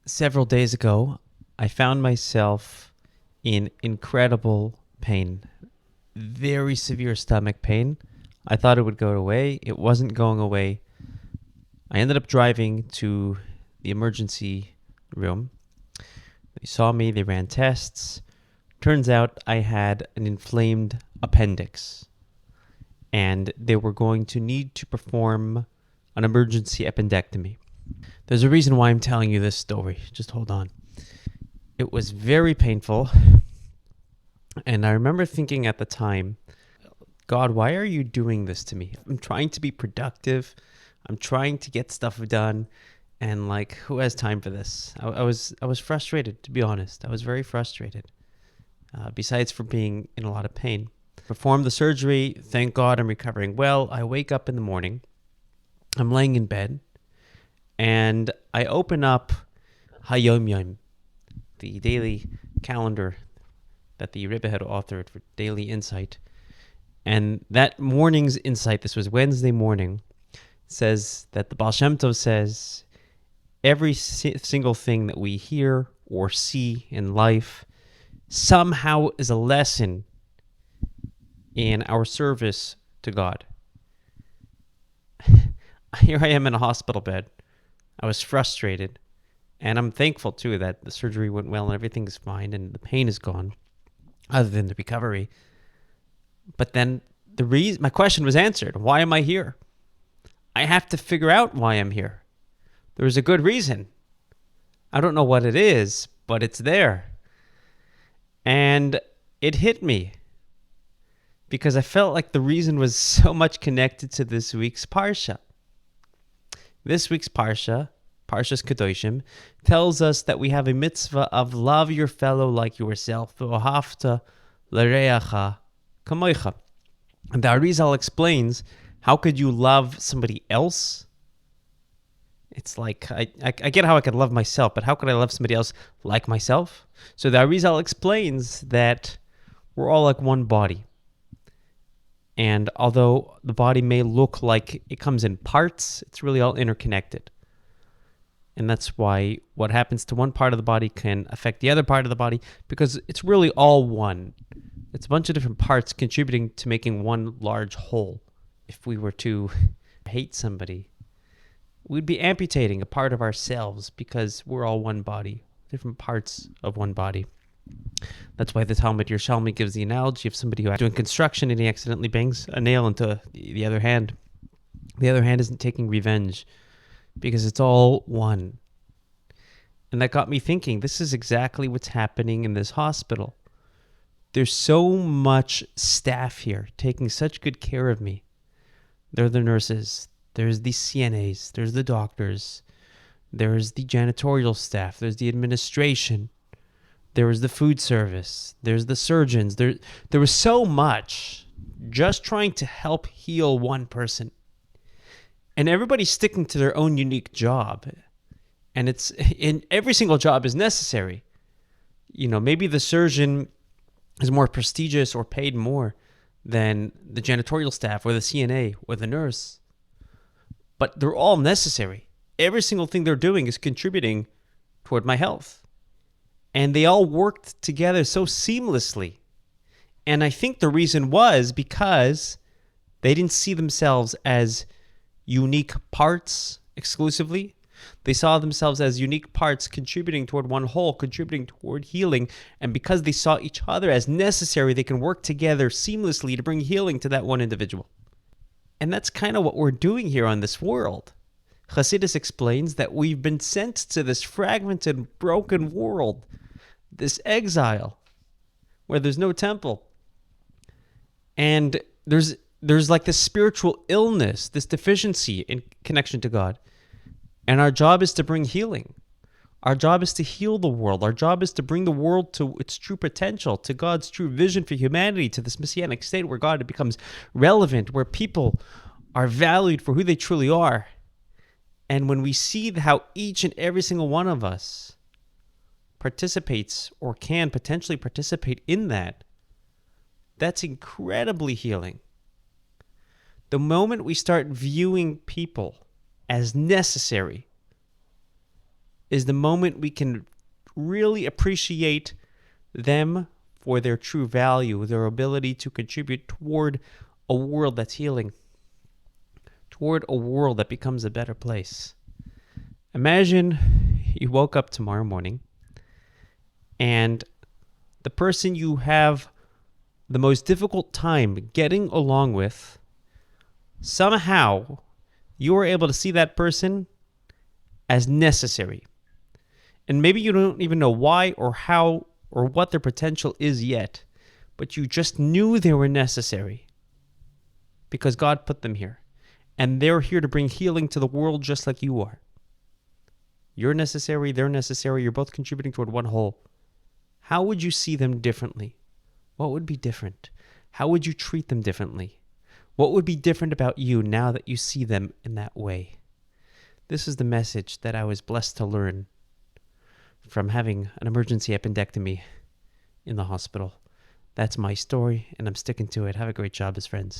Several days ago, I found myself in incredible pain, very severe stomach pain. I thought it would go away. It wasn't going away. I ended up driving to the emergency room. They saw me, they ran tests. Turns out I had an inflamed appendix, and they were going to need to perform an emergency appendectomy. There's a reason why I'm telling you this story. Just hold on. It was very painful. And I remember thinking at the time, God, why are you doing this to me? I'm trying to be productive. I'm trying to get stuff done. And who has time for this? I was frustrated, to be honest. I was very frustrated. Besides for being in a lot of pain. Performed the surgery. Thank God I'm recovering well. I wake up in the morning. I'm laying in bed. And I open up Hayom Yom, the daily calendar that the Rebbe had authored for daily insight. And that morning's insight, this was Wednesday morning, says that the Baal Shem Tov says, every single thing that we hear or see in life somehow is a lesson in our service to God. Here I am in a hospital bed. I was frustrated, and I'm thankful, too, that the surgery went well and everything is fine and the pain is gone, other than the recovery. But then my question was answered. Why am I here? I have to figure out why I'm here. There's a good reason. I don't know what it is, but it's there. And it hit me because I felt like the reason was so much connected to this week's Parsha. This week's Parsha, Parshas Kedoshim, tells us that we have a mitzvah of love your fellow like yourself. V'ohavta l'reacha kamoicha. And the Arizal explains, how could you love somebody else? It's like, I get how I could love myself, but how could I love somebody else like myself? So the Arizal explains that we're all like one body. And although the body may look like it comes in parts, it's really all interconnected. And that's why what happens to one part of the body can affect the other part of the body, because it's really all one. It's a bunch of different parts contributing to making one large whole. If we were to hate somebody, we'd be amputating a part of ourselves because we're all one body, different parts of one body. That's why the Talmud Yerushalmi gives the analogy of somebody who's doing construction and he accidentally bangs a nail into the other hand. The other hand isn't taking revenge because it's all one. And that got me thinking, this is exactly what's happening in this hospital. There's so much staff here taking such good care of me. There are the nurses, there's the CNAs, there's the doctors, there's the janitorial staff, there's the administration. There was the food service. There's the surgeons. There was so much just trying to help heal one person. And everybody's sticking to their own unique job. And every single job is necessary. Maybe the surgeon is more prestigious or paid more than the janitorial staff or the CNA or the nurse. But they're all necessary. Every single thing they're doing is contributing toward my health. And they all worked together so seamlessly. And I think the reason was because they didn't see themselves as unique parts exclusively. They saw themselves as unique parts contributing toward one whole, contributing toward healing. And because they saw each other as necessary, they can work together seamlessly to bring healing to that one individual. And that's kind of what we're doing here on this world. Chassidus explains that we've been sent to this fragmented, broken world, this exile, where there's no temple. And there's like this spiritual illness, this deficiency in connection to God. And our job is to bring healing. Our job is to heal the world. Our job is to bring the world to its true potential, to God's true vision for humanity, to this messianic state where God becomes relevant, where people are valued for who they truly are. And when we see how each and every single one of us participates or can potentially participate in that, that's incredibly healing. The moment we start viewing people as necessary, is the moment we can really appreciate them for their true value, their ability to contribute toward a world that's healing, toward a world that becomes a better place. Imagine you woke up tomorrow morning and the person you have the most difficult time getting along with, somehow you are able to see that person as necessary. And maybe you don't even know why or how or what their potential is yet, but you just knew they were necessary because God put them here. And they're here to bring healing to the world just like you are. You're necessary, they're necessary, you're both contributing toward one whole. How would you see them differently? What would be different? How would you treat them differently? What would be different about you now that you see them in that way? This is the message that I was blessed to learn from having an emergency appendectomy in the hospital. That's my story, and I'm sticking to it. Have a great job as friends.